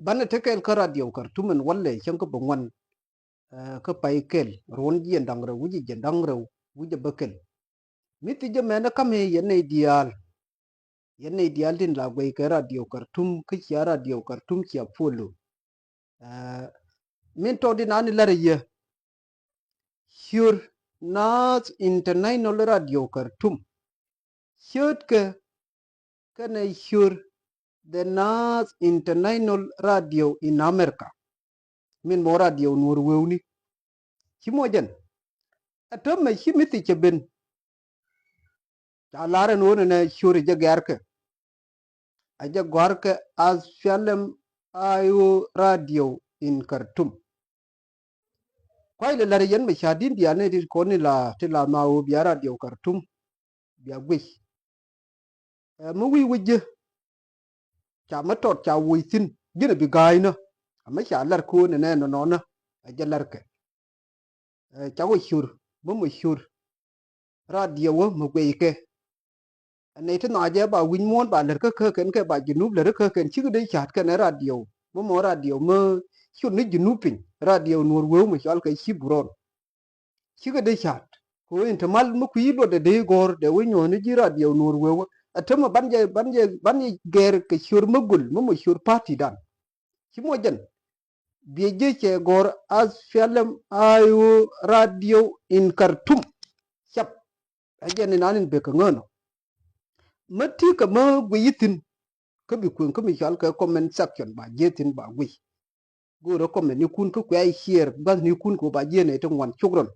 bana tekel ka radio kartumen walle chen ko bongwan ka pai kel ron jien dangre wuji jen dangre wuji bekel miti je mena kam he yene ideal din la gwe ka radio kartum ki ya radio kartum ki apolo min to din ani lare ye Sure nas international radio kartum shoot ke kana sure the nas international radio in America min mo radio nur wewni chimojen atom me chimiti cheben ta lare no ne sure je garke aja gorke as fialem ayo radio in Khartoum kwai le lare yen me shadin dia ne di ko ni la ti la ma o bia radio Khartoum bia gwi mu wi wije cha ma tot cha wi tin gina bi gai no ama cha lar ko ne no no na aja lar ke cha wo shur mo shur radio wo mu gwi ke này thế nào giờ bà win mon bà lật cái ken cái bà junub lật cái ken chứ đây chat cái này radio mo radio mơ chút nữa junubin radio nuor wo mo chal cái chi buron chứ đây chat ko in tamal mo ku yilo de gor de we nyo ni ji radio nuor wo atama banje ger cái shur magul mo shur party dan chi mo jen bi je che gor as fialem ayo radio in Khartoum chap ajen ni nanin be ka ngono mati ka ma gwiyitin ka bi kun ka mi chal ka comment section ba jetin ba gwi go ro comment ni kun ka kwai share ba ni kun ko ba je ne to wan chugron